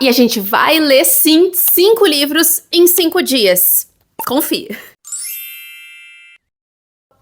E a gente vai ler, sim, 5 livros em 5 dias. Confia.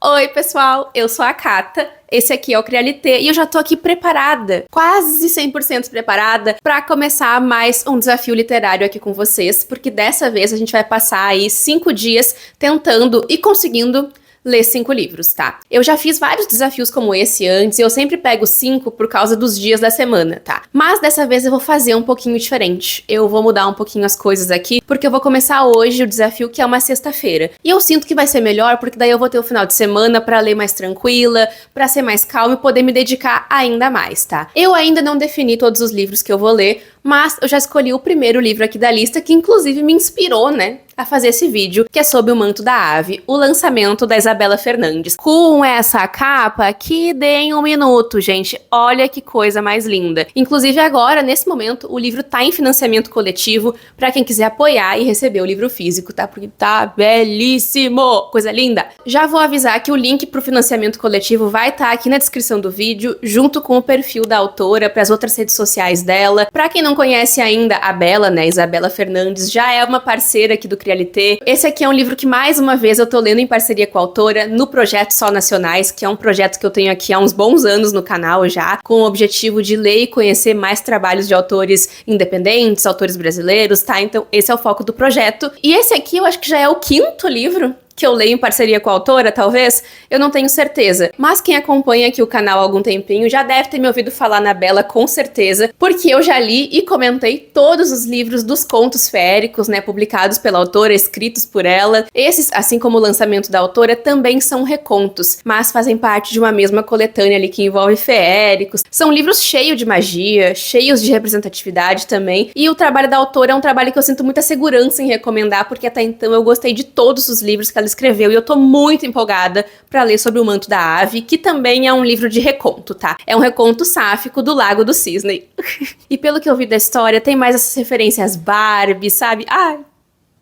Oi, pessoal, eu sou a Cata, esse aqui é o Crialité e eu já tô aqui preparada, quase 100% preparada, pra começar mais um desafio literário aqui com vocês, porque dessa vez a gente vai passar aí 5 dias tentando e conseguindo ler 5 livros, tá? Eu já fiz vários desafios como esse antes e eu sempre pego 5 por causa dos dias da semana, tá? Mas dessa vez eu vou fazer um pouquinho diferente. Eu vou mudar um pouquinho as coisas aqui, porque eu vou começar hoje o desafio que é uma sexta-feira. E eu sinto que vai ser melhor, porque daí eu vou ter o final de semana pra ler mais tranquila, pra ser mais calma e poder me dedicar ainda mais, tá? Eu ainda não defini todos os livros que eu vou ler, mas eu já escolhi o primeiro livro aqui da lista, que inclusive me inspirou, né, a fazer esse vídeo, que é sobre O Manto da Ave, o lançamento da Isabela Fernandes. Com essa capa que deem um minuto, gente. Olha que coisa mais linda. Inclusive agora, nesse momento, o livro tá em financiamento coletivo pra quem quiser apoiar e receber o livro físico, tá? Porque tá belíssimo! Coisa linda! Já vou avisar que o link pro financiamento coletivo vai estar aqui na descrição do vídeo, junto com o perfil da autora, pras outras redes sociais dela. Pra quem não conhece ainda a Bela, né, Isabela Fernandes, já é uma parceira aqui do Crialité. Esse aqui é um livro que, mais uma vez, eu tô lendo em parceria com a autora no projeto Sol Nacionais, que é um projeto que eu tenho aqui há uns bons anos no canal já, com o objetivo de ler e conhecer mais trabalhos de autores independentes, autores brasileiros, tá? Então esse é o foco do projeto. E esse aqui eu acho que já é o 5º livro que eu leio em parceria com a autora, talvez, eu não tenho certeza. Mas quem acompanha aqui o canal há algum tempinho já deve ter me ouvido falar na Bela com certeza, porque eu já li e comentei todos os livros dos contos feéricos, né, publicados pela autora, escritos por ela. Esses, assim como o lançamento da autora, também são recontos, mas fazem parte de uma mesma coletânea ali que envolve feéricos. São livros cheios de magia, cheios de representatividade também, e o trabalho da autora é um trabalho que eu sinto muita segurança em recomendar, porque até então eu gostei de todos os livros que ela escreveu e eu tô muito empolgada pra ler sobre O Manto da Ave, que também é um livro de reconto, tá? É um reconto sáfico do Lago do Cisne. E pelo que eu vi da história, tem mais essas referências Barbie, sabe? Ai,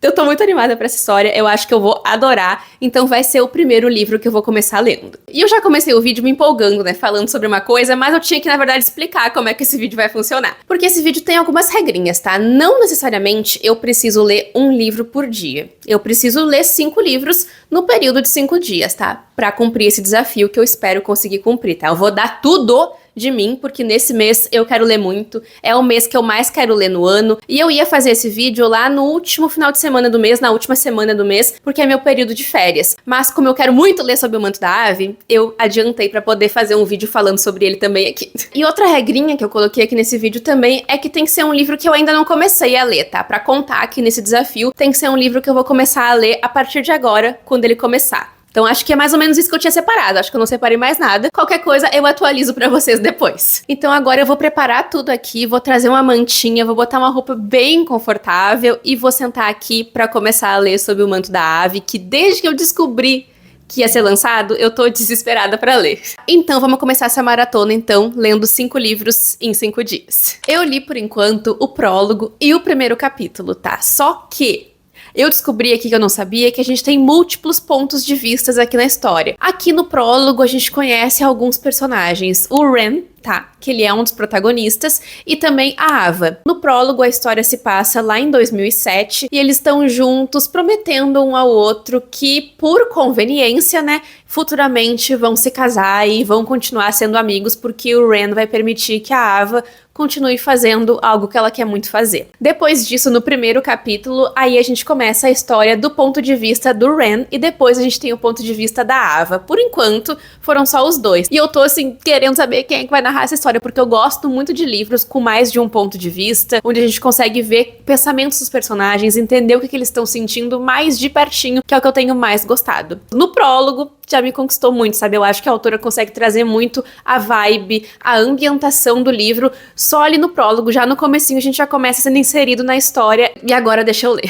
eu tô muito animada pra essa história, eu acho que eu vou adorar, então vai ser o primeiro livro que eu vou começar lendo. E eu já comecei o vídeo me empolgando, né, falando sobre uma coisa, mas eu tinha que, na verdade, explicar como é que esse vídeo vai funcionar. Porque esse vídeo tem algumas regrinhas, tá? Não necessariamente eu preciso ler um livro por dia. Eu preciso ler 5 livros no período de 5 dias, tá? Pra cumprir esse desafio que eu espero conseguir cumprir, tá? Eu vou dar tudo de mim, porque nesse mês eu quero ler muito, é o mês que eu mais quero ler no ano, e eu ia fazer esse vídeo lá no último final de semana do mês, na última semana do mês, porque é meu período de férias. Mas como eu quero muito ler sobre O Manto da Ave, eu adiantei pra poder fazer um vídeo falando sobre ele também aqui. E outra regrinha que eu coloquei aqui nesse vídeo também é que tem que ser um livro que eu ainda não comecei a ler, tá? Pra contar aqui nesse desafio, tem que ser um livro que eu vou começar a ler a partir de agora, quando ele começar. Então acho que é mais ou menos isso que eu tinha separado, acho que eu não separei mais nada. Qualquer coisa eu atualizo pra vocês depois. Então agora eu vou preparar tudo aqui, vou trazer uma mantinha, vou botar uma roupa bem confortável e vou sentar aqui pra começar a ler sobre O Manto da Ave, que desde que eu descobri que ia ser lançado, eu tô desesperada pra ler. Então vamos começar essa maratona, então, lendo 5 livros em 5 dias. Eu li, por enquanto, o prólogo e o primeiro capítulo, tá? Só que eu descobri aqui que eu não sabia que a gente tem múltiplos pontos de vistas aqui na história. Aqui no prólogo a gente conhece alguns personagens. O Ren, tá? Que ele é um dos protagonistas, e também a Ava. No prólogo, a história se passa lá em 2007, e eles estão juntos, prometendo um ao outro que, por conveniência, né, futuramente vão se casar e vão continuar sendo amigos, porque o Ren vai permitir que a Ava continue fazendo algo que ela quer muito fazer. Depois disso, no primeiro capítulo, aí a gente começa a história do ponto de vista do Ren, e depois a gente tem o ponto de vista da Ava. Por enquanto, foram só os dois. E eu tô, assim, querendo saber quem é que vai narrar essa história, porque eu gosto muito de livros com mais de um ponto de vista, onde a gente consegue ver pensamentos dos personagens, entender o que eles estão sentindo mais de pertinho, que é o que eu tenho mais gostado. No prólogo, já me conquistou muito, sabe? Eu acho que a autora consegue trazer muito a vibe, a ambientação do livro, só ali no prólogo, já no comecinho a gente já começa sendo inserido na história, e agora deixa eu ler.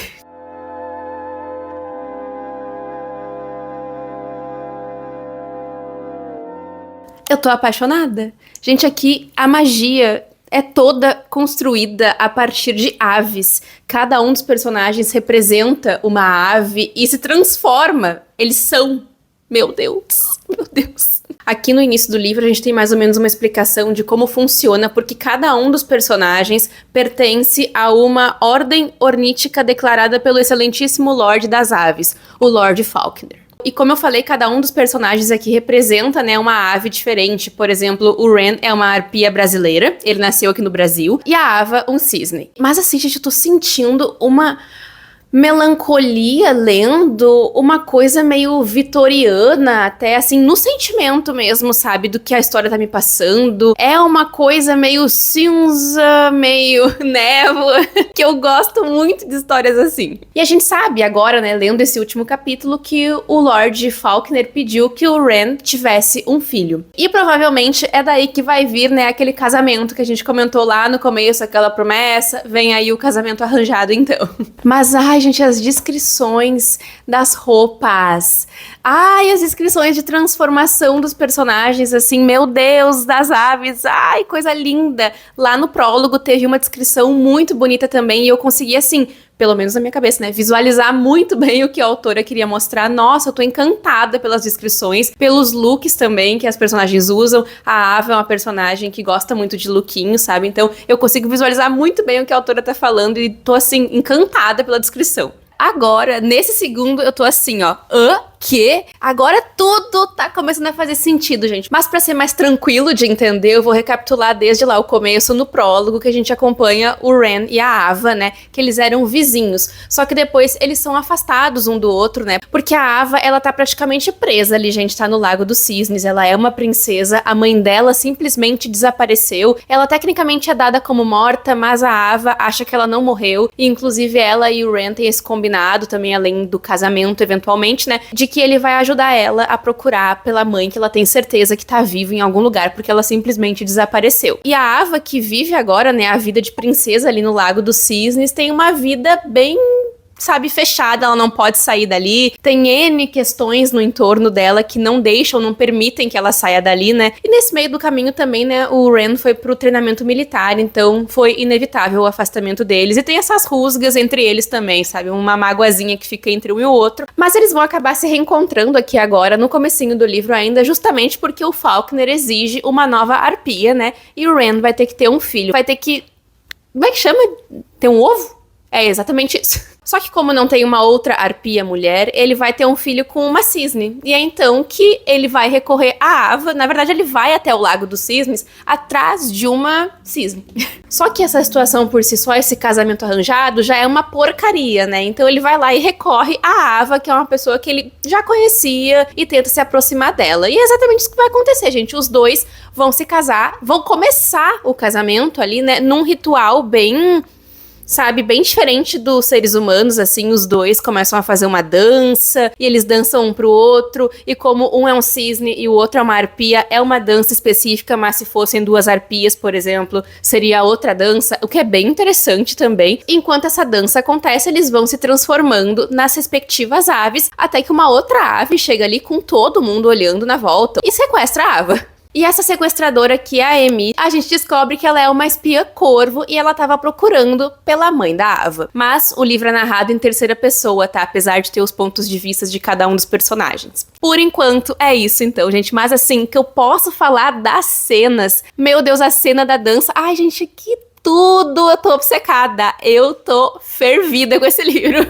Eu tô apaixonada. Gente, aqui a magia é toda construída a partir de aves. Cada um dos personagens representa uma ave e se transforma. Eles são. Meu Deus, meu Deus. Aqui no início do livro a gente tem mais ou menos uma explicação de como funciona, porque cada um dos personagens pertence a uma ordem ornítica declarada pelo excelentíssimo Lorde das Aves, o Lord Falconer. E como eu falei, cada um dos personagens aqui representa, né, uma ave diferente. Por exemplo, o Ren é uma arpia brasileira, ele nasceu aqui no Brasil, e a Ava, um cisne. Mas assim, gente, eu tô sentindo uma melancolia lendo, uma coisa meio vitoriana, até assim, no sentimento mesmo, sabe, do que a história tá me passando. É uma coisa meio cinza, meio névoa, que eu gosto muito de histórias assim. E a gente sabe agora, né, lendo esse último capítulo, que o Lord Falconer pediu que o Ren tivesse um filho. E provavelmente é daí que vai vir, né, aquele casamento que a gente comentou lá no começo, aquela promessa, vem aí o casamento arranjado então. Mas, ai, gente, as descrições das roupas. Ai, as descrições de transformação dos personagens, assim, meu Deus, das aves. Ai, coisa linda. Lá no prólogo teve uma descrição muito bonita também e eu consegui, assim, pelo menos na minha cabeça, né, visualizar muito bem o que a autora queria mostrar. Nossa, eu tô encantada pelas descrições, pelos looks também que as personagens usam. A Ava é uma personagem que gosta muito de lookinho, sabe? Então eu consigo visualizar muito bem o que a autora tá falando e tô, assim, encantada pela descrição. Agora, nesse segundo, eu tô assim, ó, que agora tudo tá começando a fazer sentido, gente. Mas pra ser mais tranquilo de entender, eu vou recapitular desde lá o começo, no prólogo, que a gente acompanha o Ren e a Ava, né, que eles eram vizinhos. Só que depois eles são afastados um do outro, né, porque a Ava, ela tá praticamente presa ali, gente, tá no Lago dos Cisnes. Ela é uma princesa, a mãe dela simplesmente desapareceu. Ela tecnicamente é dada como morta, mas a Ava acha que ela não morreu. E inclusive ela e o Ren têm esse combinado também, além do casamento, eventualmente, né, de que ele vai ajudar ela a procurar pela mãe, que ela tem certeza que tá viva em algum lugar, porque ela simplesmente desapareceu. E a Ava, que vive agora, né, a vida de princesa ali no Lago dos Cisnes, tem uma vida bem, sabe, fechada, ela não pode sair dali. Tem N questões no entorno dela que não deixam, não permitem que ela saia dali, né? E nesse meio do caminho também, né, o Ren foi pro treinamento militar, então foi inevitável o afastamento deles. E tem essas rusgas entre eles também, sabe? Uma mágoazinha que fica entre um e o outro. Mas eles vão acabar se reencontrando aqui agora, no comecinho do livro ainda, justamente porque o Falconer exige uma nova arpia, né? E o Ren vai ter que ter um filho. Vai ter que... Como é que chama? Ter um ovo? É exatamente isso. Só que como não tem uma outra arpia mulher, ele vai ter um filho com uma cisne. E é então que ele vai recorrer à Ava. Na verdade, ele vai até o Lago dos Cisnes atrás de uma cisne. Só que essa situação por si só, esse casamento arranjado, já é uma porcaria, né? Então ele vai lá e recorre à Ava, que é uma pessoa que ele já conhecia, e tenta se aproximar dela. E é exatamente isso que vai acontecer, gente. Os dois vão se casar, vão começar o casamento ali, né? Num ritual bem... sabe, bem diferente dos seres humanos, assim, os dois começam a fazer uma dança, e eles dançam um pro outro, e como um é um cisne e o outro é uma arpia, é uma dança específica, mas se fossem duas arpias, por exemplo, seria outra dança, o que é bem interessante também. Enquanto essa dança acontece, eles vão se transformando nas respectivas aves, até que uma outra ave chega ali com todo mundo olhando na volta, e sequestra a Ava. E essa sequestradora, que é a Emi, a gente descobre que ela é uma espiã corvo e ela tava procurando pela mãe da Ava. Mas o livro é narrado em terceira pessoa, tá? Apesar de ter os pontos de vista de cada um dos personagens. Por enquanto, é isso então, gente. Mas assim, que eu posso falar das cenas. Meu Deus, a cena da dança. Ai, gente, que tudo! Eu tô obcecada. Eu tô fervida com esse livro.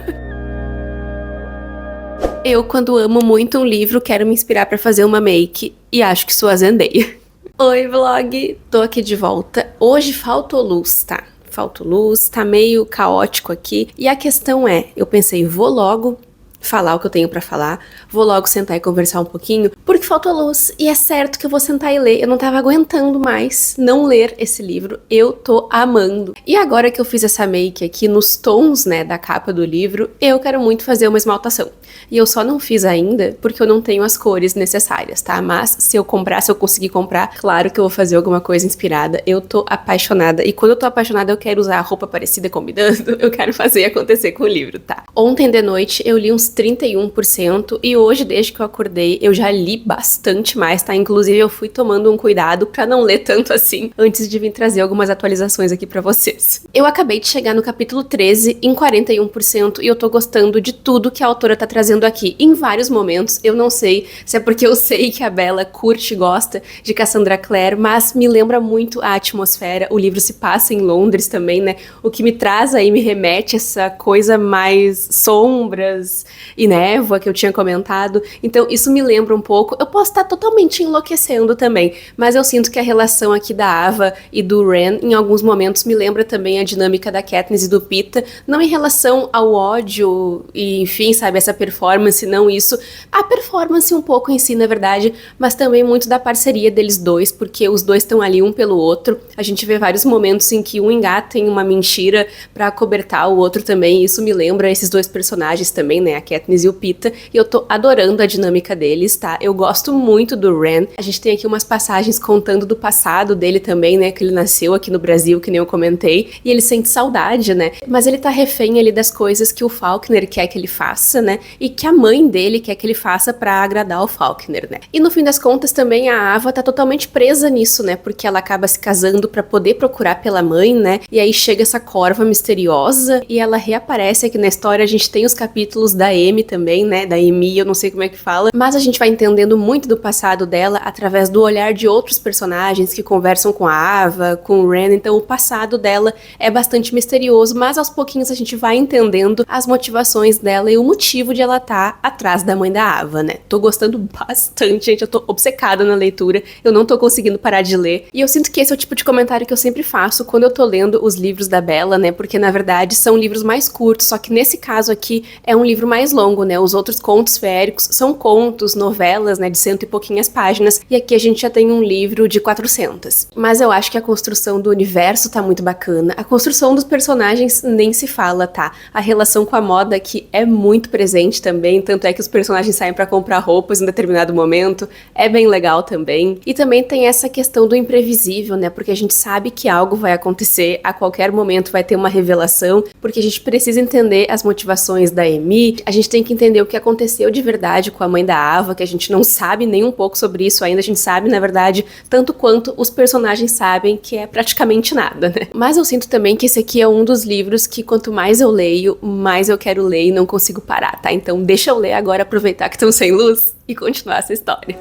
Eu, quando amo muito um livro, quero me inspirar pra fazer uma make, e acho que sou a Zendaya. Oi, vlog! Tô aqui de volta. Hoje faltou luz, tá? Faltou luz, tá meio caótico aqui. E a questão é, eu pensei, vou logo falar o que eu tenho pra falar, vou logo sentar e conversar um pouquinho, porque faltou luz, e é certo que eu vou sentar e ler. Eu não tava aguentando mais não ler esse livro, eu tô amando. E agora que eu fiz essa make aqui nos tons, né, da capa do livro, eu quero muito fazer uma esmaltação. E eu só não fiz ainda porque eu não tenho as cores necessárias, tá? Mas se eu comprar, se eu conseguir comprar, claro que eu vou fazer alguma coisa inspirada. Eu tô apaixonada, e quando eu tô apaixonada eu quero usar a roupa parecida combinando, eu quero fazer acontecer com o livro, tá? Ontem de noite eu li uns 31%, e hoje, desde que eu acordei, eu já li bastante mais, tá? Inclusive, eu fui tomando um cuidado pra não ler tanto assim, antes de vir trazer algumas atualizações aqui pra vocês. Eu acabei de chegar no capítulo 13, em 41%, e eu tô gostando de tudo que a autora tá trazendo aqui. Em vários momentos, eu não sei se é porque eu sei que a Bella curte e gosta de Cassandra Clare, mas me lembra muito a atmosfera. O livro se passa em Londres também, né? O que me traz aí, me remete a essa coisa mais sombras e névoa que eu tinha comentado. Então, isso me lembra um pouco. Eu posso estar totalmente enlouquecendo também, mas eu sinto que a relação aqui da Ava e do Ren, em alguns momentos, me lembra também a dinâmica da Katniss e do Peeta, não em relação ao ódio e, enfim, sabe, essa performance, não isso. A performance um pouco em si, na verdade, mas também muito da parceria deles dois, porque os dois estão ali um pelo outro. A gente vê vários momentos em que um engata em uma mentira pra acobertar o outro também, e isso me lembra esses dois personagens também, né, a Katniss e o Peeta, e eu tô adorando a dinâmica deles, tá? Eu gosto muito do Ren. A gente tem aqui umas passagens contando do passado dele também, né, que ele nasceu aqui no Brasil, que nem eu comentei, e ele sente saudade, né, mas ele tá refém ali das coisas que o Faulkner quer que ele faça, né, e que a mãe dele quer que ele faça pra agradar o Faulkner, né. E no fim das contas também a Ava tá totalmente presa nisso, né, porque ela acaba se casando pra poder procurar pela mãe, né, e aí chega essa corva misteriosa e ela reaparece aqui na história. A gente tem os capítulos da Amy também, né, da Amy, eu não sei como é que fala, mas a gente vai entendendo muito do passado dela através do olhar de outros personagens que conversam com a Ava, com o Ren. Então o passado dela é bastante misterioso, mas aos pouquinhos a gente vai entendendo as motivações dela e o motivo de ela estar atrás da mãe da Ava, né. Tô gostando bastante, gente, eu tô obcecada na leitura, eu não tô conseguindo parar de ler, e eu sinto que esse é o tipo de comentário que eu sempre faço quando eu tô lendo os livros da Bella, né, porque na verdade são livros mais curtos, só que nesse caso aqui é um livro mais longo, né, os outros contos feéricos são contos, novelas, né, de 100 e pouquinhas páginas, e aqui a gente já tem um livro de 400. Mas eu acho que a construção do universo tá muito bacana, a construção dos personagens nem se fala, tá? A relação com a moda aqui é muito presente também, tanto é que os personagens saem pra comprar roupas em determinado momento, é bem legal também. E também tem essa questão do imprevisível, né, porque a gente sabe que algo vai acontecer, a qualquer momento vai ter uma revelação, porque a gente precisa entender as motivações da Amy, a gente tem que entender o que aconteceu de verdade com a mãe da Ava, que a gente não sabe nem um pouco sobre isso ainda, a gente sabe, na verdade, tanto quanto os personagens sabem, que é praticamente nada, né. Mas eu sinto também que esse aqui é um dos livros que quanto mais eu leio, mais eu quero ler e não consigo parar, tá? Então deixa eu ler agora, aproveitar que estão sem luz e continuar essa história.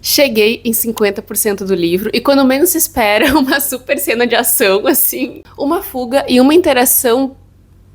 Cheguei em 50% do livro e quando menos se espera, uma super cena de ação, assim, uma fuga e uma interação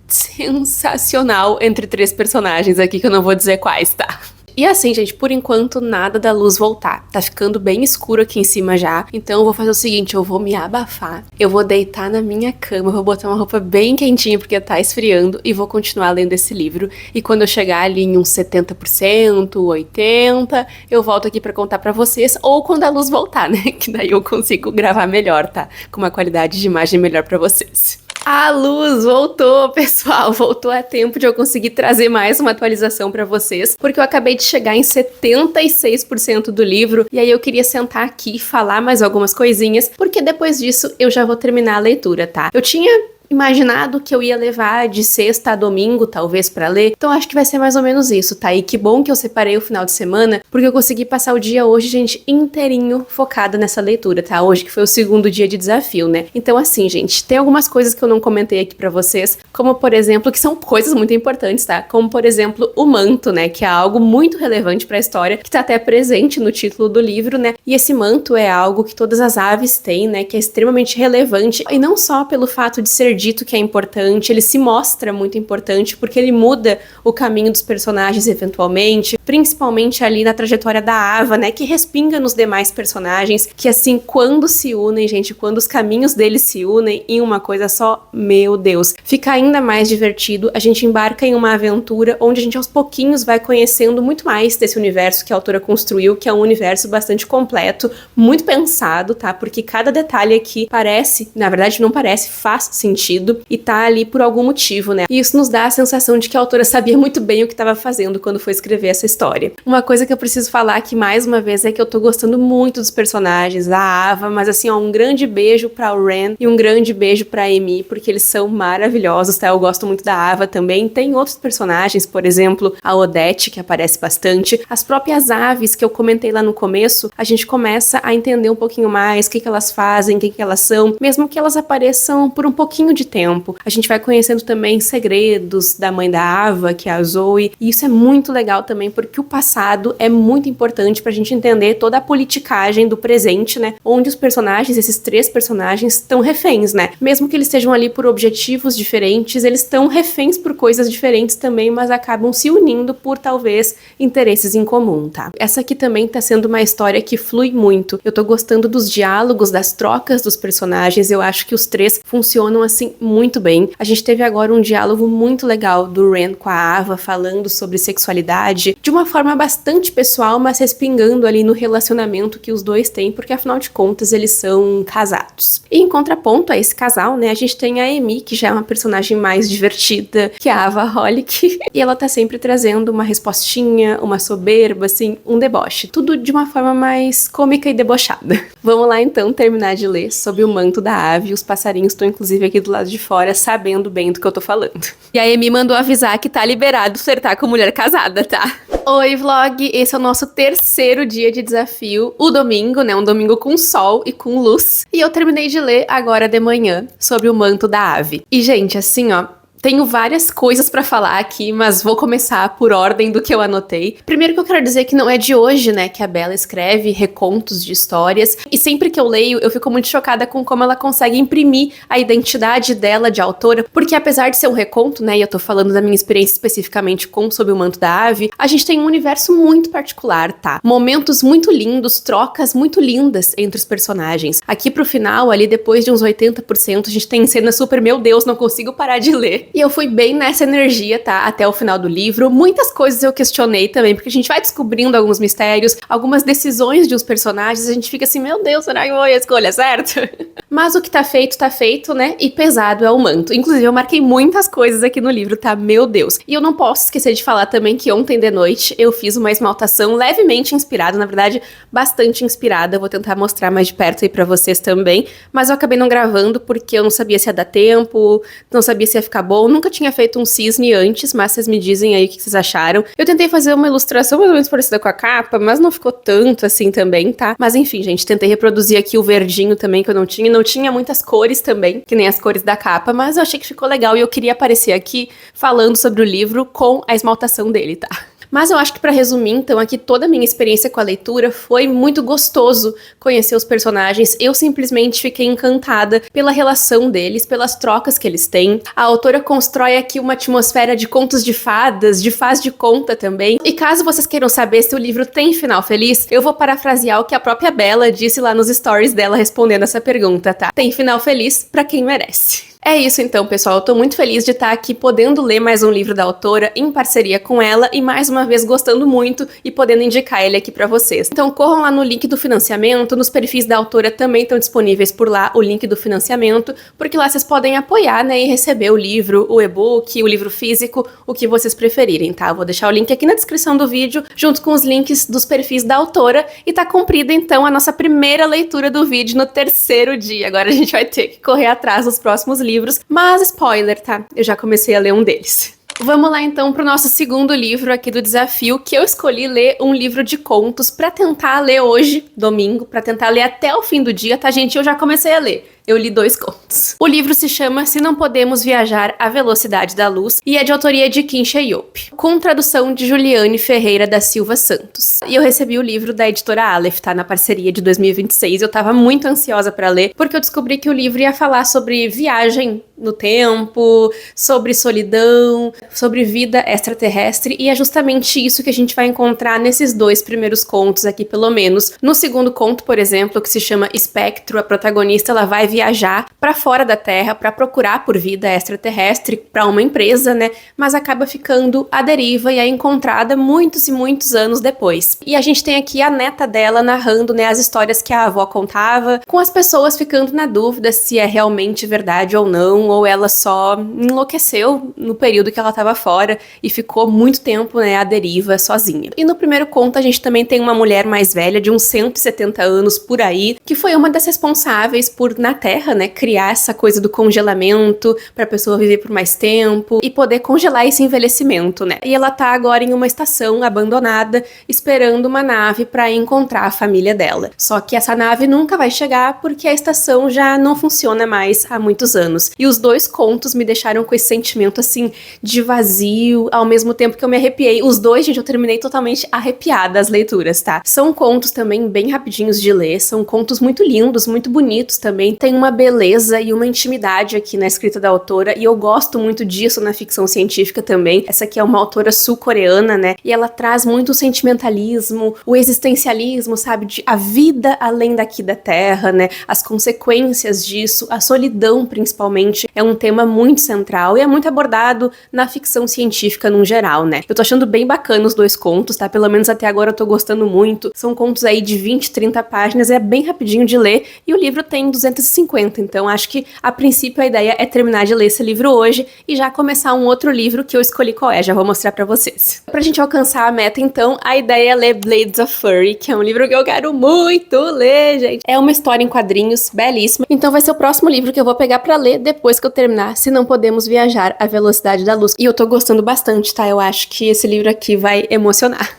sensacional entre três personagens aqui, que eu não vou dizer quais, tá? E assim, gente, por enquanto nada da luz voltar. Tá ficando bem escuro aqui em cima já, então eu vou fazer o seguinte, eu vou me abafar, eu vou deitar na minha cama, eu vou botar uma roupa bem quentinha porque tá esfriando e vou continuar lendo esse livro. E quando eu chegar ali em uns 70%, 80%, eu volto aqui pra contar pra vocês, ou quando a luz voltar, né, que daí eu consigo gravar melhor, tá? Com uma qualidade de imagem melhor pra vocês. A luz voltou, pessoal, voltou a tempo de eu conseguir trazer mais uma atualização pra vocês, porque eu acabei de chegar em 76% do livro, e aí eu queria sentar aqui e falar mais algumas coisinhas, porque depois disso eu já vou terminar a leitura, tá? Eu tinha imaginado que eu ia levar de sexta a domingo, talvez, pra ler. Então acho que vai ser mais ou menos isso, tá? E que bom que eu separei o final de semana, porque eu consegui passar o dia hoje, gente, inteirinho focada nessa leitura, tá? Hoje que foi o segundo dia de desafio, né? Então assim, gente, tem algumas coisas que eu não comentei aqui pra vocês, como por exemplo, que são coisas muito importantes, tá? Como por exemplo, o manto, né? Que é algo muito relevante pra história, que tá até presente no título do livro, né? E esse manto é algo que todas as aves têm, né? Que é extremamente relevante, e não só pelo fato de ser dito que é importante, ele se mostra muito importante porque ele muda o caminho dos personagens eventualmente, principalmente ali na trajetória da Ava, né, que respinga nos demais personagens, que assim, quando se unem, gente, quando os caminhos deles se unem em uma coisa só, meu Deus, fica ainda mais divertido, a gente embarca em uma aventura onde a gente aos pouquinhos vai conhecendo muito mais desse universo que a autora construiu, que é um universo bastante completo, muito pensado, tá, porque cada detalhe aqui parece, na verdade não parece, faz sentido, sentido e tá ali por algum motivo, né? E isso nos dá a sensação de que a autora sabia muito bem o que estava fazendo quando foi escrever essa história. Uma coisa que eu preciso falar aqui mais uma vez é que eu tô gostando muito dos personagens, da Ava, mas assim, ó, um grande beijo pra Ren e um grande beijo pra Amy, porque eles são maravilhosos, tá? Eu gosto muito da Ava também. Tem outros personagens, por exemplo, a Odette, que aparece bastante. As próprias aves que eu comentei lá no começo, a gente começa a entender um pouquinho mais o que elas fazem, quem que elas são, mesmo que elas apareçam por um pouquinho de tempo. A gente vai conhecendo também segredos da mãe da Ava, que é a Zoe, e isso é muito legal também, porque o passado é muito importante pra gente entender toda a politicagem do presente, né? Onde os personagens, esses 3 personagens, estão reféns, né? Mesmo que eles estejam ali por objetivos diferentes, eles estão reféns por coisas diferentes também, mas acabam se unindo por talvez interesses em comum, tá? Essa aqui também tá sendo uma história que flui muito. Eu tô gostando dos diálogos, das trocas dos personagens, eu acho que os 3 funcionam assim muito bem. A gente teve agora um diálogo muito legal do Ren com a Ava, falando sobre sexualidade, de uma forma bastante pessoal, mas respingando ali no relacionamento que os dois têm, porque afinal de contas eles são casados. E em contraponto a esse casal, né, a gente tem a Amy, que já é uma personagem mais divertida que a Ava Holic, e ela tá sempre trazendo uma respostinha, uma soberba, assim, um deboche. Tudo de uma forma mais cômica e debochada. Vamos lá então terminar de ler sobre o manto da ave. Os passarinhos estão inclusive aqui do lado de fora, sabendo bem do que eu tô falando. E a Amy mandou avisar que tá liberado flertar com mulher casada, tá? Oi, vlog! Esse é o nosso 3º dia de desafio, o domingo, né? Um domingo com sol e com luz. E eu terminei de ler agora de manhã sobre o manto da ave. E, gente, assim, ó, tenho várias coisas pra falar aqui, mas vou começar por ordem do que eu anotei. Primeiro que eu quero dizer que não é de hoje, né, que a Bella escreve recontos de histórias. E sempre que eu leio, eu fico muito chocada com como ela consegue imprimir a identidade dela de autora. Porque apesar de ser um reconto, né, e eu tô falando da minha experiência especificamente com Sob o Manto da Ave, a gente tem um universo muito particular, tá? Momentos muito lindos, trocas muito lindas entre os personagens. Aqui pro final, ali depois de uns 80%, a gente tem cenas super, meu Deus, não consigo parar de ler. E eu fui bem nessa energia, tá? Até o final do livro. Muitas coisas eu questionei também, porque a gente vai descobrindo alguns mistérios, algumas decisões de uns personagens, a gente fica assim, meu Deus, será que foi a escolha certa? Mas o que tá feito, né? E pesado é o manto. Inclusive, eu marquei muitas coisas aqui no livro, tá? Meu Deus. E eu não posso esquecer de falar também que ontem de noite eu fiz uma esmaltação levemente inspirada, na verdade, bastante inspirada. Eu vou tentar mostrar mais de perto aí pra vocês também. Mas eu acabei não gravando porque eu não sabia se ia dar tempo, não sabia se ia ficar bom. Eu nunca tinha feito um cisne antes, mas vocês me dizem aí o que vocês acharam. Eu tentei fazer uma ilustração mais ou menos parecida com a capa, mas não ficou tanto assim também, tá? Mas enfim, gente, tentei reproduzir aqui o verdinho também que eu não tinha. Não tinha muitas cores também, que nem as cores da capa, mas eu achei que ficou legal e eu queria aparecer aqui falando sobre o livro com a esmaltação dele, tá? Mas eu acho que pra resumir, então, aqui toda a minha experiência com a leitura foi muito gostoso conhecer os personagens. Eu simplesmente fiquei encantada pela relação deles, pelas trocas que eles têm. A autora constrói aqui uma atmosfera de contos de fadas, de faz de conta também. E caso vocês queiram saber se o livro tem final feliz, eu vou parafrasear o que a própria Bella disse lá nos stories dela respondendo essa pergunta, tá? Tem final feliz pra quem merece. É isso então, pessoal. Eu tô muito feliz de estar aqui podendo ler mais um livro da autora em parceria com ela e mais uma vez gostando muito e podendo indicar ele aqui pra vocês. Então corram lá no link do financiamento, nos perfis da autora também estão disponíveis por lá o link do financiamento, porque lá vocês podem apoiar, né, e receber o livro, o e-book, o livro físico, o que vocês preferirem, tá? Eu vou deixar o link aqui na descrição do vídeo, junto com os links dos perfis da autora, e tá cumprida então a nossa primeira leitura do vídeo no 3º dia. Agora a gente vai ter que correr atrás dos próximos livros, mas spoiler, tá? Eu já comecei a ler um deles. Vamos lá então pro nosso segundo livro aqui do desafio, que eu escolhi ler um livro de contos pra tentar ler hoje, domingo, pra tentar ler até o fim do dia, tá, gente? Eu já comecei a ler. Eu li 2 contos. O livro se chama Se Não Podemos Viajar à Velocidade da Luz e é de autoria de Kim Chae-Yop, com tradução de Juliane Ferreira da Silva Santos. E eu recebi o livro da editora Aleph, tá? Na parceria de 2026. Eu tava muito ansiosa pra ler, porque eu descobri que o livro ia falar sobre viagem no tempo, sobre solidão, sobre vida extraterrestre, e é justamente isso que a gente vai encontrar nesses 2 primeiros contos aqui, pelo menos. No segundo conto, por exemplo, que se chama Espectro, a protagonista ela vai viajar para fora da Terra para procurar por vida extraterrestre para uma empresa, né? Mas acaba ficando à deriva e é encontrada muitos e muitos anos depois. E a gente tem aqui a neta dela narrando, né, as histórias que a avó contava, com as pessoas ficando na dúvida se é realmente verdade ou não, ou ela só enlouqueceu no período que ela estava fora e ficou muito tempo, né, à deriva sozinha. E no primeiro conto a gente também tem uma mulher mais velha, de uns 170 anos por aí, que foi uma das responsáveis por, na Terra, né, criar essa coisa do congelamento para a pessoa viver por mais tempo e poder congelar esse envelhecimento, né? E ela tá agora em uma estação abandonada, esperando uma nave para encontrar a família dela. Só que essa nave nunca vai chegar porque a estação já não funciona mais há muitos anos. E os dois contos me deixaram com esse sentimento assim de vazio, ao mesmo tempo que eu me arrepiei. Os dois, gente, eu terminei totalmente arrepiada as leituras, tá? São contos também bem rapidinhos de ler, são contos muito lindos, muito bonitos também. Tem uma beleza e uma intimidade aqui na escrita da autora, e eu gosto muito disso na ficção científica também. Essa aqui é uma autora sul-coreana, né? E ela traz muito o sentimentalismo, o existencialismo, sabe? De a vida além daqui da Terra, né? As consequências disso, a solidão principalmente, é um tema muito central e é muito abordado na ficção científica num geral, né? Eu tô achando bem bacana os dois contos, tá? Pelo menos até agora eu tô gostando muito. São contos aí de 20, 30 páginas, é bem rapidinho de ler e o livro tem 250, então acho que a princípio a ideia é terminar de ler esse livro hoje e já começar um outro livro que eu escolhi qual é, já vou mostrar pra vocês. Pra gente alcançar a meta, então, a ideia é ler Blades of Furry, que é um livro que eu quero muito ler, gente. É uma história em quadrinhos, belíssima. Então vai ser o próximo livro que eu vou pegar pra ler depois que eu terminar Se Não Podemos Viajar à Velocidade da Luz. E eu tô gostando bastante, tá? Eu acho que esse livro aqui vai emocionar.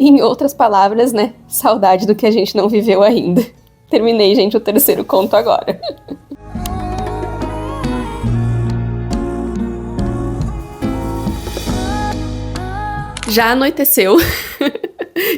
Em outras palavras, né? Saudade do que a gente não viveu ainda. Terminei, gente, o terceiro conto agora. Já anoiteceu.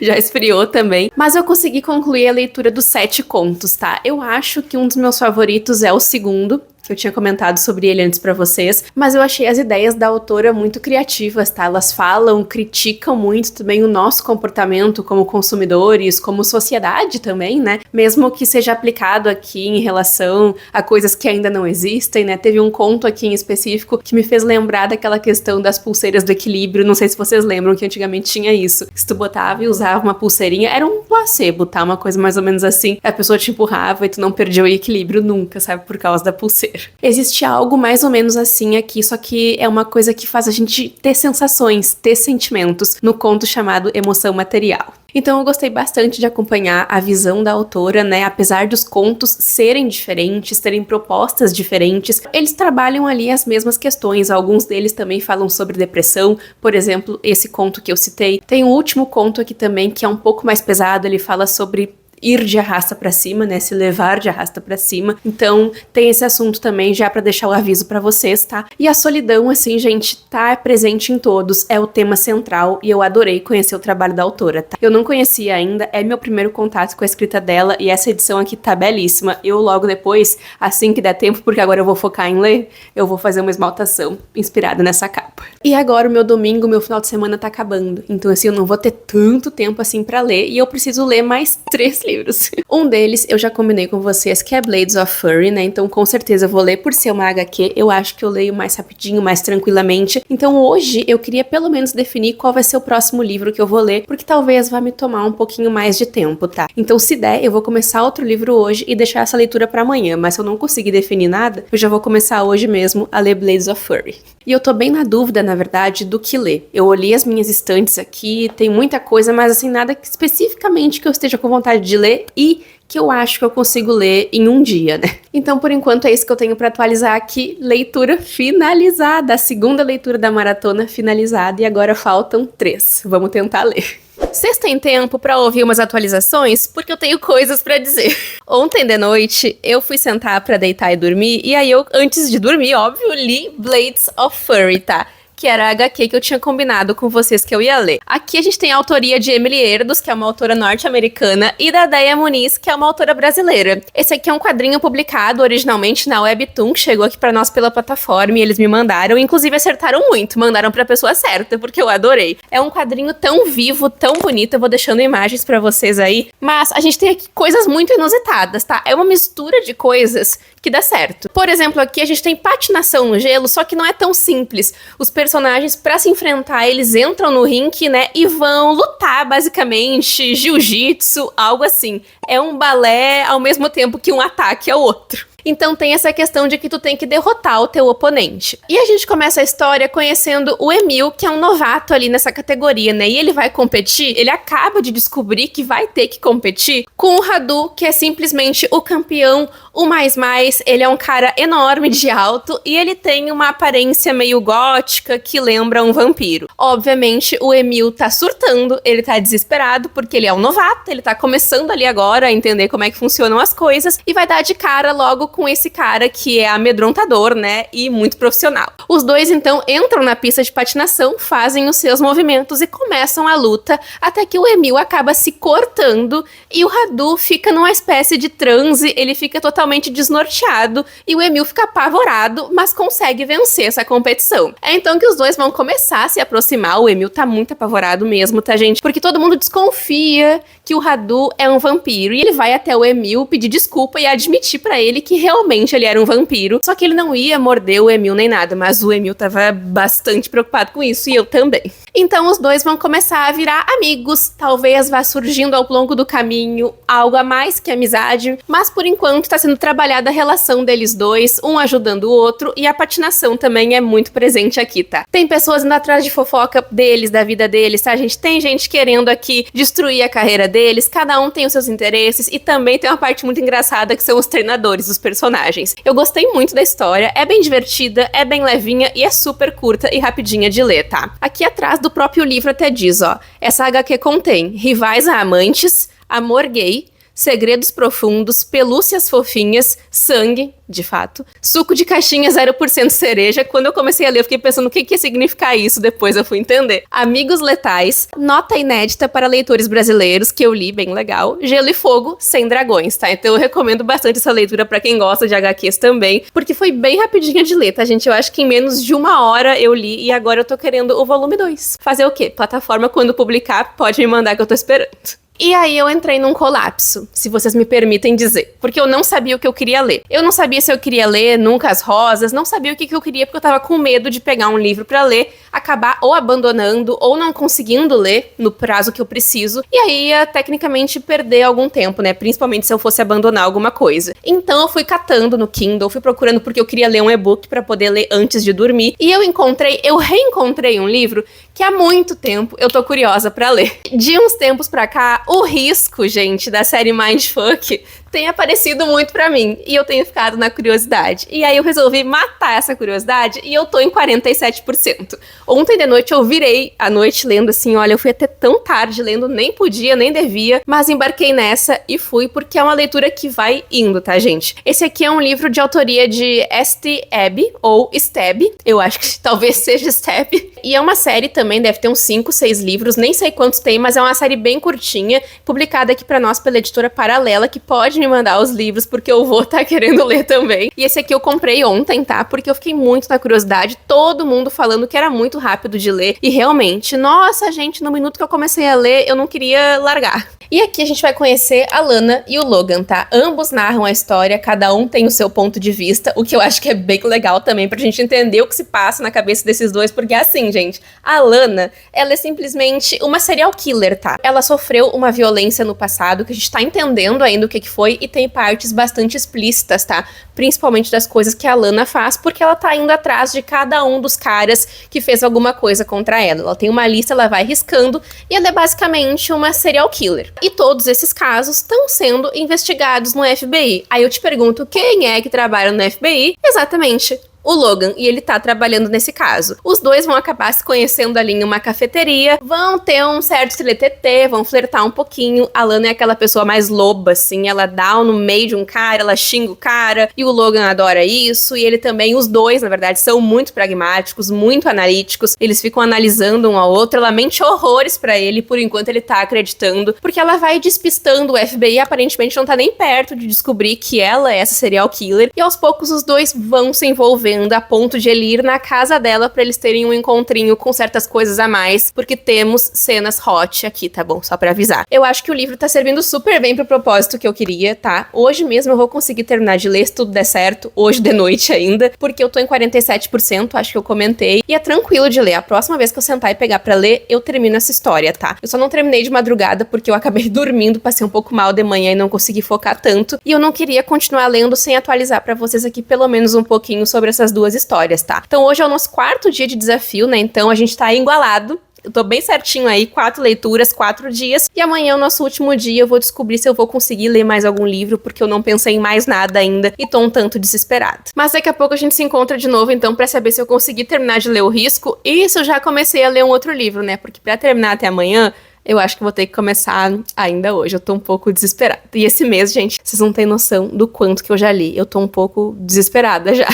Já esfriou também, mas eu consegui concluir a leitura dos 7 contos, tá? Eu acho que um dos meus favoritos é o segundo, que eu tinha comentado sobre ele antes pra vocês, mas eu achei as ideias da autora muito criativas, tá? Elas falam, criticam muito também o nosso comportamento como consumidores, como sociedade também, né? Mesmo que seja aplicado aqui em relação a coisas que ainda não existem, né? Teve um conto aqui em específico que me fez lembrar daquela questão das pulseiras do equilíbrio, não sei se vocês lembram que antigamente tinha isso. Se tu botava e usava uma pulseirinha, era um placebo, tá? Uma coisa mais ou menos assim, a pessoa te empurrava e tu não perdia o equilíbrio nunca, sabe? Por causa da pulseira. Existe algo mais ou menos assim aqui, só que é uma coisa que faz a gente ter sensações, ter sentimentos, no conto chamado Emoção Material. Então eu gostei bastante de acompanhar a visão da autora, né? Apesar dos contos serem diferentes, terem propostas diferentes, eles trabalham ali as mesmas questões. Alguns deles também falam sobre depressão, por exemplo, esse conto que eu citei. Tem o último conto aqui também, que é um pouco mais pesado, ele fala sobre ir de arrasta pra cima, né, se levar de arrasta pra cima. Então tem esse assunto também, já pra deixar o aviso pra vocês, tá? E a solidão, assim, gente, tá presente em todos, é o tema central e eu adorei conhecer o trabalho da autora, tá? Eu não conhecia ainda, é meu primeiro contato com a escrita dela e essa edição aqui tá belíssima. Eu logo depois, assim que der tempo, porque agora eu vou focar em ler, eu vou fazer uma esmaltação inspirada nessa capa. E agora o meu domingo, meu final de semana tá acabando, então assim, eu não vou ter tanto tempo assim pra ler e eu preciso ler mais 3 livros. Um deles eu já combinei com vocês que é Blades of Furry, né? Então com certeza eu vou ler por ser uma HQ. Eu acho que eu leio mais rapidinho, mais tranquilamente. Então hoje eu queria pelo menos definir qual vai ser o próximo livro que eu vou ler, porque talvez vá me tomar um pouquinho mais de tempo, tá? Então se der, eu vou começar outro livro hoje e deixar essa leitura pra amanhã. Mas se eu não conseguir definir nada, eu já vou começar hoje mesmo a ler Blades of Furry. E eu tô bem na dúvida, na verdade, do que ler. Eu olhei as minhas estantes aqui, tem muita coisa, mas assim, nada especificamente que eu esteja com vontade de ler e que eu acho que eu consigo ler em um dia, né? Então, por enquanto, é isso que eu tenho pra atualizar aqui. Leitura finalizada, a segunda leitura da maratona finalizada e agora faltam 3. Vamos tentar ler. Vocês têm tempo pra ouvir umas atualizações? Porque eu tenho coisas pra dizer. Ontem de noite, eu fui sentar pra deitar e dormir, e aí eu, antes de dormir, óbvio, li Blades of Furry, tá? Que era a HQ que eu tinha combinado com vocês que eu ia ler. Aqui a gente tem a autoria de Emily Erdos, que é uma autora norte-americana, e da Deia Muniz, que é uma autora brasileira. Esse aqui é um quadrinho publicado originalmente na Webtoon, que chegou aqui pra nós pela plataforma, e eles me mandaram, inclusive acertaram muito, mandaram pra pessoa certa, porque eu adorei. É um quadrinho tão vivo, tão bonito, eu vou deixando imagens pra vocês aí, mas a gente tem aqui coisas muito inusitadas, tá? É uma mistura de coisas que dá certo. Por exemplo, aqui a gente tem patinação no gelo, só que não é tão simples. Os personagens personagens, pra se enfrentar, eles entram no ringue, né, e vão lutar, basicamente, jiu-jitsu, algo assim. É um balé ao mesmo tempo que um ataque ao outro. Então tem essa questão de que tu tem que derrotar o teu oponente. E a gente começa a história conhecendo o Emil, que é um novato ali nessa categoria, né? E ele vai competir, ele acaba de descobrir que vai ter que competir com o Radu, que é simplesmente o campeão, o mais, ele é um cara enorme de alto e ele tem uma aparência meio gótica que lembra um vampiro. Obviamente, o Emil tá surtando, ele tá desesperado porque ele é um novato, ele tá começando ali agora a entender como é que funcionam as coisas e vai dar de cara logo com esse cara que é amedrontador, né, e muito profissional. Os dois, então, entram na pista de patinação, fazem os seus movimentos e começam a luta, até que o Emil acaba se cortando e o Radu fica numa espécie de transe, ele fica totalmente desnorteado e o Emil fica apavorado, mas consegue vencer essa competição. É então que os dois vão começar a se aproximar, o Emil tá muito apavorado mesmo, tá, gente? Porque todo mundo desconfia que o Radu é um vampiro e ele vai até o Emil pedir desculpa e admitir pra ele que realmente ele era um vampiro, só que ele não ia morder o Emil nem nada, mas o Emil tava bastante preocupado com isso e eu também. Então os dois vão começar a virar amigos, talvez vá surgindo ao longo do caminho algo a mais que amizade, mas por enquanto tá sendo trabalhada a relação deles dois, um ajudando o outro, e a patinação também é muito presente aqui, tá? Tem pessoas indo atrás de fofoca deles, da vida deles, tá, gente? Tem gente querendo aqui destruir a carreira deles, cada um tem os seus interesses, e também tem uma parte muito engraçada que são os treinadores, os personagens. Eu gostei muito da história, é bem divertida, é bem levinha e é super curta e rapidinha de ler, tá? Aqui atrás do próprio livro até diz, ó, essa HQ contém rivais a amantes, amor gay, segredos profundos, pelúcias fofinhas, sangue, de fato, suco de caixinha 0% cereja. Quando eu comecei a ler, eu fiquei pensando o que ia significar isso, depois eu fui entender. Amigos letais, nota inédita para leitores brasileiros, que eu li, bem legal, Gelo e Fogo, sem dragões, tá? Então eu recomendo bastante essa leitura pra quem gosta de HQs também, porque foi bem rapidinha de ler, tá, gente? Eu acho que em menos de 1 hora eu li e agora eu tô querendo o volume 2. Fazer o quê? Plataforma, quando publicar, pode me mandar que eu tô esperando. E aí eu entrei num colapso, se vocês me permitem dizer, porque eu não sabia o que eu queria ler. Eu não sabia se eu queria ler Nunca as Rosas, não sabia o que eu queria porque eu tava com medo de pegar um livro pra ler, acabar ou abandonando ou não conseguindo ler no prazo que eu preciso, e aí ia tecnicamente perder algum tempo, né, principalmente se eu fosse abandonar alguma coisa. Então eu fui catando no Kindle, fui procurando porque eu queria ler um e-book pra poder ler antes de dormir, e eu reencontrei um livro que há muito tempo eu tô curiosa pra ler. De uns tempos pra cá, o Risco, gente, da série Mindfuck, tem aparecido muito pra mim, e eu tenho ficado na curiosidade. E aí eu resolvi matar essa curiosidade, e eu tô em 47%. Ontem de noite eu virei a noite lendo assim, olha, eu fui até tão tarde lendo, nem podia, nem devia, mas embarquei nessa e fui, porque é uma leitura que vai indo, tá, gente? Esse aqui é um livro de autoria de Esti Abby, ou Stab, eu acho que talvez seja Stab, e é uma série também, deve ter uns 5, 6 livros, nem sei quantos tem, mas é uma série bem curtinha, publicada aqui pra nós pela editora Paralela, que pode me mandar os livros, porque eu vou estar querendo ler também. E esse aqui eu comprei ontem, tá? Porque eu fiquei muito na curiosidade, todo mundo falando que era muito rápido de ler, e realmente, nossa, gente, no minuto que eu comecei a ler, eu não queria largar. E aqui a gente vai conhecer a Lana e o Logan, tá? Ambos narram a história, cada um tem o seu ponto de vista, o que eu acho que é bem legal também pra gente entender o que se passa na cabeça desses dois, porque assim, gente, a Lana, ela é simplesmente uma serial killer, tá? Ela sofreu uma violência no passado, que a gente tá entendendo ainda o que foi, e tem partes bastante explícitas, tá? Principalmente das coisas que a Lana faz, porque ela tá indo atrás de cada um dos caras que fez alguma coisa contra ela. Ela tem uma lista, ela vai riscando, e ela é basicamente uma serial killer. E todos esses casos estão sendo investigados no FBI. Aí eu te pergunto, quem é que trabalha no FBI? Exatamente, o Logan, e ele tá trabalhando nesse caso. Os dois vão acabar se conhecendo ali em uma cafeteria, vão ter um certo tete-tete, vão flertar um pouquinho. A Lana é aquela pessoa mais loba, assim, ela dá no meio de um cara, ela xinga o cara, e o Logan adora isso, e ele também, os dois, na verdade, são muito pragmáticos, muito analíticos, eles ficam analisando um ao outro, ela mente horrores pra ele, por enquanto ele tá acreditando, porque ela vai despistando o FBI, aparentemente não tá nem perto de descobrir que ela é essa serial killer, e aos poucos os dois vão se envolver lendo a ponto de ele ir na casa dela pra eles terem um encontrinho com certas coisas a mais, porque temos cenas hot aqui, tá bom? Só pra avisar. Eu acho que o livro tá servindo super bem pro propósito que eu queria, tá? Hoje mesmo eu vou conseguir terminar de ler se tudo der certo, hoje de noite ainda, porque eu tô em 47%, acho que eu comentei, e é tranquilo de ler. A próxima vez que eu sentar e pegar pra ler, eu termino essa história, tá? Eu só não terminei de madrugada porque eu acabei dormindo, passei um pouco mal de manhã e não consegui focar tanto, e eu não queria continuar lendo sem atualizar pra vocês aqui pelo menos um pouquinho sobre essas duas histórias, tá? Então hoje é o nosso 4º dia de desafio, né? Então a gente tá igualado. Eu tô bem certinho aí, 4 leituras, 4 dias. E amanhã é o nosso último dia, eu vou descobrir se eu vou conseguir ler mais algum livro, porque eu não pensei em mais nada ainda e tô um tanto desesperada. Mas daqui a pouco a gente se encontra de novo, então, pra saber se eu consegui terminar de ler O Risco. E se eu já comecei a ler um outro livro, né? Porque pra terminar até amanhã, eu acho que vou ter que começar ainda hoje. Eu tô um pouco desesperada. E esse mês, gente, vocês não têm noção do quanto que eu já li. Eu tô um pouco desesperada já.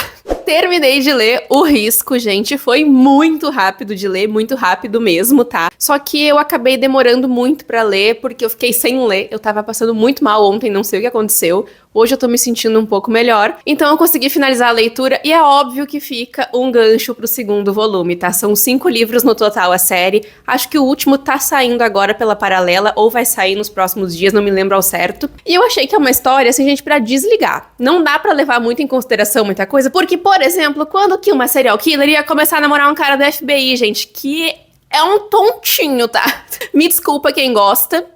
Terminei de ler O Risco, gente. Foi muito rápido de ler, muito rápido mesmo, tá? Só que eu acabei demorando muito pra ler, porque eu fiquei sem ler. Eu tava passando muito mal ontem, não sei o que aconteceu. Hoje eu tô me sentindo um pouco melhor. Então eu consegui finalizar a leitura e é óbvio que fica um gancho pro 2º volume, tá? São 5 livros no total a série. Acho que o último tá saindo agora pela Paralela, ou vai sair nos próximos dias, não me lembro ao certo. E eu achei que é uma história, assim, gente, pra desligar. Não dá pra levar muito em consideração muita coisa, porque, por exemplo, quando que uma serial killer ia começar a namorar um cara do FBI, gente, que é um tontinho, tá? Me desculpa quem gosta.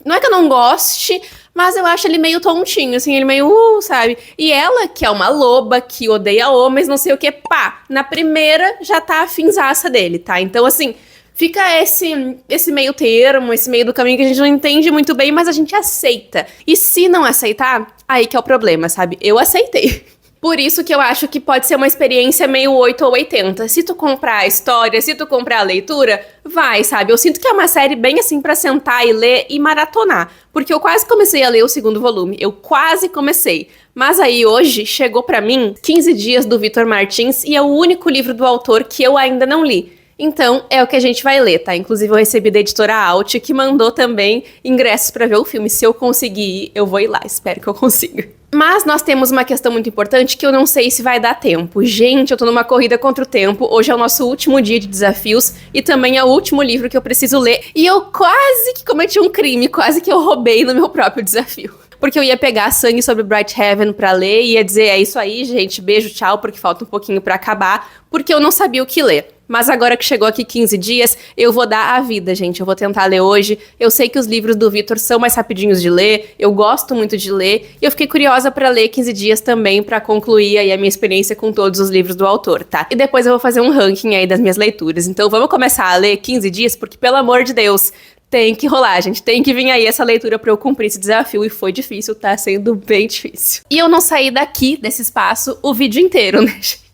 Não é que eu não goste, mas eu acho ele meio tontinho, assim, ele meio, sabe? E ela, que é uma loba, que odeia homens, não sei o que, pá, na primeira já tá a finzaça dele, tá? Então, assim, fica esse meio termo, esse meio do caminho que a gente não entende muito bem, mas a gente aceita. E se não aceitar, aí que é o problema, sabe? Eu aceitei. Por isso que eu acho que pode ser uma experiência meio 8 ou 80. Se tu comprar a história, se tu comprar a leitura, vai, sabe? Eu sinto que é uma série bem assim pra sentar e ler e maratonar. Porque eu quase comecei a ler o 2º volume. Eu quase comecei. Mas aí hoje chegou pra mim 15 dias do Victor Martins e é o único livro do autor que eu ainda não li. Então, é o que a gente vai ler, tá? Inclusive, eu recebi da editora Alt, que mandou também ingressos pra ver o filme. Se eu conseguir ir, eu vou ir lá. Espero que eu consiga. Mas nós temos uma questão muito importante que eu não sei se vai dar tempo. Gente, eu tô numa corrida contra o tempo. Hoje é o nosso último dia de desafios e também é o último livro que eu preciso ler. E eu quase que cometi um crime, quase que eu roubei no meu próprio desafio. Porque eu ia pegar Sangue sobre Bright Heaven pra ler e ia dizer, é isso aí, gente, beijo, tchau, porque falta um pouquinho pra acabar, porque eu não sabia o que ler. Mas agora que chegou aqui 15 dias, eu vou dar a vida, gente. Eu vou tentar ler hoje. Eu sei que os livros do Victor são mais rapidinhos de ler. Eu gosto muito de ler. E eu fiquei curiosa pra ler 15 dias também, pra concluir aí a minha experiência com todos os livros do autor, tá? E depois eu vou fazer um ranking aí das minhas leituras. Então vamos começar a ler 15 dias, porque pelo amor de Deus, tem que rolar, gente. Tem que vir aí essa leitura pra eu cumprir esse desafio. E foi difícil, tá sendo bem difícil. E eu não saí daqui, desse espaço, o vídeo inteiro, né, gente?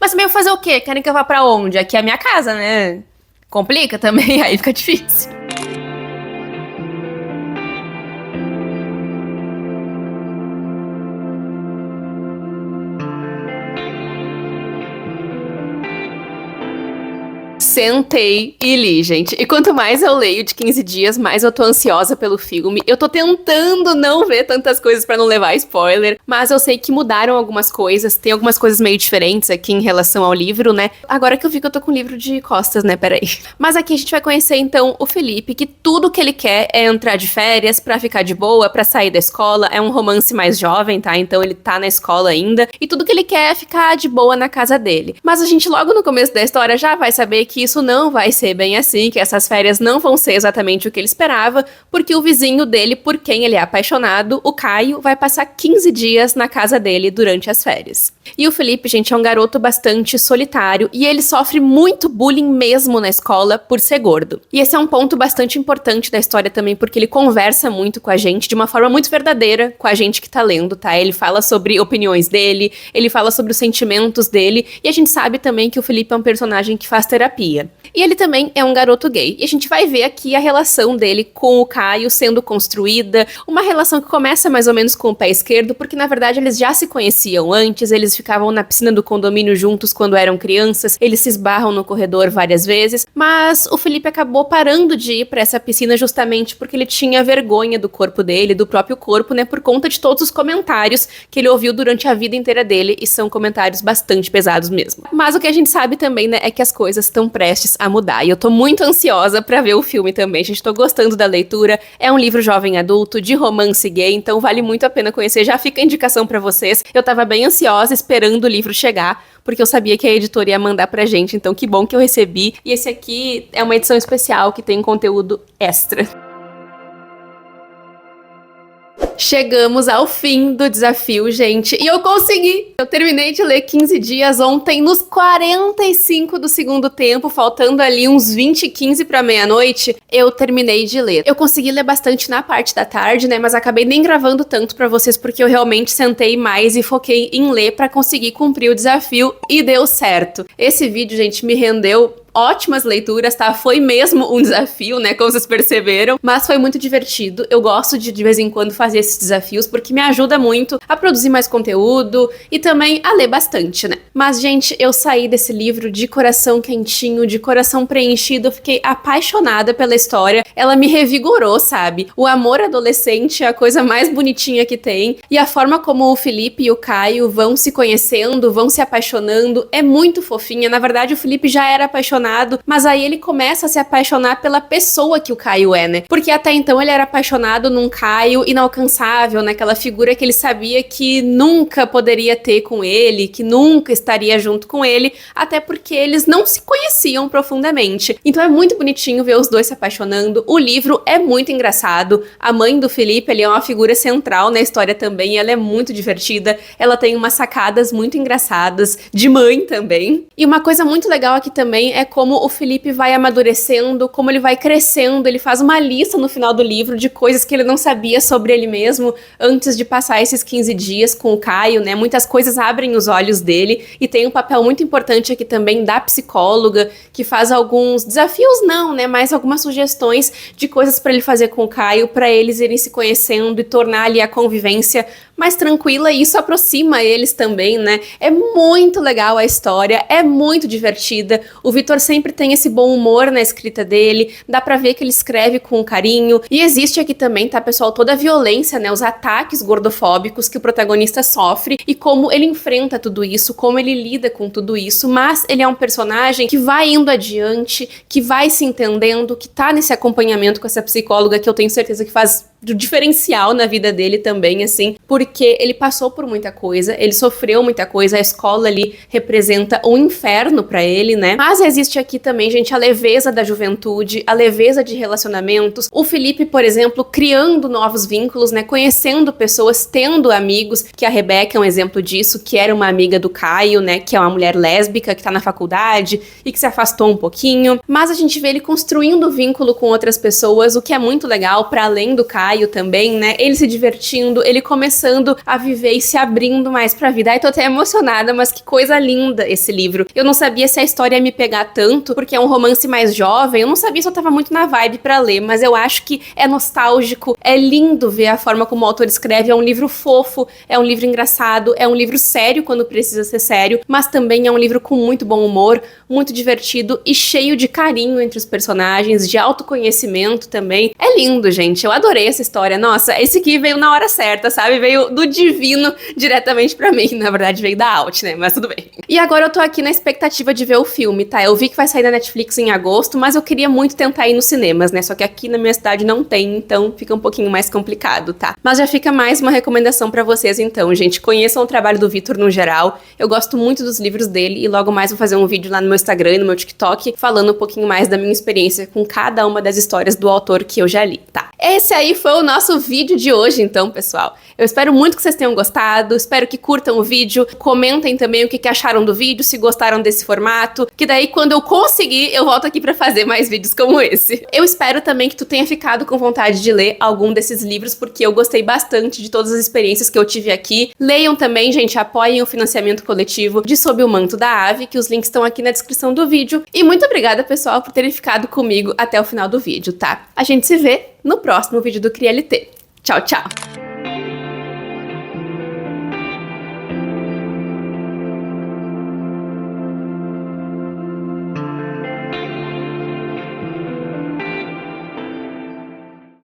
Mas também eu fazer o quê? Querem que eu vá pra onde? Aqui é a minha casa, né? Complica também, aí fica difícil. Sentei e li, gente. E quanto mais eu leio de 15 dias, mais eu tô ansiosa pelo filme. Eu tô tentando não ver tantas coisas pra não levar spoiler, mas eu sei que mudaram algumas coisas. Tem algumas coisas meio diferentes aqui em relação ao livro, né? Agora que eu vi que eu tô com o livro de costas, né? Peraí. Mas aqui a gente vai conhecer, então, o Felipe, que tudo que ele quer é entrar de férias pra ficar de boa, pra sair da escola. É um romance mais jovem, tá? Então ele tá na escola ainda. E tudo que ele quer é ficar de boa na casa dele. Mas a gente logo no começo da história já vai saber que isso não vai ser bem assim, que essas férias não vão ser exatamente o que ele esperava, porque o vizinho dele, por quem ele é apaixonado, o Caio, vai passar 15 dias na casa dele durante as férias. E o Felipe, gente, é um garoto bastante solitário e ele sofre muito bullying mesmo na escola por ser gordo. E esse é um ponto bastante importante da história também, porque ele conversa muito com a gente de uma forma muito verdadeira com a gente que tá lendo, tá? Ele fala sobre opiniões dele, ele fala sobre os sentimentos dele, e a gente sabe também que o Felipe é um personagem que faz terapia. E ele também é um garoto gay. E a gente vai ver aqui a relação dele com o Caio sendo construída, uma relação que começa mais ou menos com o pé esquerdo, porque na verdade eles já se conheciam antes, eles ficavam na piscina do condomínio juntos quando eram crianças, eles se esbarram no corredor várias vezes, mas o Felipe acabou parando de ir pra essa piscina justamente porque ele tinha vergonha do corpo dele, do próprio corpo, né, por conta de todos os comentários que ele ouviu durante a vida inteira dele, e são comentários bastante pesados mesmo. Mas o que a gente sabe também, né, é que as coisas estão prestes a mudar, e eu tô muito ansiosa pra ver o filme também, gente, tô gostando da leitura, é um livro jovem adulto, de romance gay, então vale muito a pena conhecer, já fica a indicação pra vocês, eu tava bem ansiosa esperando o livro chegar, porque eu sabia que a editora ia mandar pra gente, então que bom que eu recebi, e esse aqui é uma edição especial que tem conteúdo extra. Chegamos ao fim do desafio, gente, e eu consegui! Eu terminei de ler 15 dias ontem, nos 45 do segundo tempo, faltando ali uns 20, 15 pra meia-noite, eu terminei de ler. Eu consegui ler bastante na parte da tarde, né, mas acabei nem gravando tanto pra vocês, porque eu realmente sentei mais e foquei em ler pra conseguir cumprir o desafio, e deu certo. Esse vídeo, gente, me rendeu ótimas leituras, tá? Foi mesmo um desafio, né? Como vocês perceberam, mas foi muito divertido. Eu gosto de vez em quando fazer esses desafios porque me ajuda muito a produzir mais conteúdo e também a ler bastante, né? Mas, gente, eu saí desse livro de coração quentinho, de coração preenchido, eu fiquei apaixonada pela história. Ela me revigorou, sabe? O amor adolescente é a coisa mais bonitinha que tem e a forma como o Felipe e o Caio vão se conhecendo, vão se apaixonando, é muito fofinha. Na verdade, o Felipe já era apaixonado, mas aí ele começa a se apaixonar pela pessoa que o Caio é, né? Porque até então ele era apaixonado num Caio inalcançável, naquela figura que ele sabia que nunca poderia ter com ele, que nunca estaria junto com ele, até porque eles não se conheciam profundamente. Então é muito bonitinho ver os dois se apaixonando. O livro é muito engraçado. A mãe do Felipe, ele é uma figura central na história também, ela é muito divertida, ela tem umas sacadas muito engraçadas, de mãe também. E uma coisa muito legal aqui também é como o Felipe vai amadurecendo, como ele vai crescendo, ele faz uma lista no final do livro de coisas que ele não sabia sobre ele mesmo antes de passar esses 15 dias com o Caio, né? Muitas coisas abrem os olhos dele e tem um papel muito importante aqui também da psicóloga, que faz alguns desafios não, né? Mas algumas sugestões de coisas pra ele fazer com o Caio, pra eles irem se conhecendo e tornar ali a convivência mais tranquila, e isso aproxima eles também, né? É muito legal a história, é muito divertida. O Vitor sempre tem esse bom humor na escrita dele, dá pra ver que ele escreve com carinho. E existe aqui também, tá, pessoal, toda a violência, né? Os ataques gordofóbicos que o protagonista sofre e como ele enfrenta tudo isso, como ele lida com tudo isso. Mas ele é um personagem que vai indo adiante, que vai se entendendo, que tá nesse acompanhamento com essa psicóloga que eu tenho certeza que faz do diferencial na vida dele também, assim, porque ele passou por muita coisa, ele sofreu muita coisa, a escola ali representa um inferno pra ele, né? Mas existe aqui também, gente, a leveza da juventude, a leveza de relacionamentos, o Felipe, por exemplo, criando novos vínculos, né? Conhecendo pessoas, tendo amigos, que a Rebeca é um exemplo disso, que era uma amiga do Caio, né? Que é uma mulher lésbica, que tá na faculdade e que se afastou um pouquinho, mas a gente vê ele construindo vínculo com outras pessoas, o que é muito legal, pra além do Caio também, né? Ele se divertindo, ele começando a viver e se abrindo mais pra vida. Ai, tô até emocionada, mas que coisa linda esse livro. Eu não sabia se a história ia me pegar tanto, porque é um romance mais jovem, eu não sabia se eu tava muito na vibe pra ler, mas eu acho que é nostálgico, é lindo ver a forma como o autor escreve, é um livro fofo, é um livro engraçado, é um livro sério quando precisa ser sério, mas também é um livro com muito bom humor, muito divertido e cheio de carinho entre os personagens, de autoconhecimento também. É lindo, gente, eu adorei essa história. Nossa, esse aqui veio na hora certa, sabe? Veio do divino diretamente pra mim. Na verdade, veio da Alt, né? Mas tudo bem. E agora eu tô aqui na expectativa de ver o filme, tá? Eu vi que vai sair na Netflix em agosto, mas eu queria muito tentar ir nos cinemas, né? Só que aqui na minha cidade não tem, então fica um pouquinho mais complicado, tá? Mas já fica mais uma recomendação pra vocês, então, gente. Conheçam o trabalho do Vitor no geral. Eu gosto muito dos livros dele e logo mais vou fazer um vídeo lá no meu Instagram e no meu TikTok falando um pouquinho mais da minha experiência com cada uma das histórias do autor que eu já li, tá? Esse aí foi o nosso vídeo de hoje, então, pessoal. Eu espero muito que vocês tenham gostado, espero que curtam o vídeo, comentem também o que acharam do vídeo, se gostaram desse formato, que daí quando eu conseguir, eu volto aqui pra fazer mais vídeos como esse. Eu espero também que tu tenha ficado com vontade de ler algum desses livros, porque eu gostei bastante de todas as experiências que eu tive aqui. Leiam também, gente, apoiem o financiamento coletivo de Sob o Manto da Ave, que os links estão aqui na descrição do vídeo. E muito obrigada, pessoal, por terem ficado comigo até o final do vídeo, tá? A gente se vê no próximo vídeo do CriaLT. Tchau, tchau!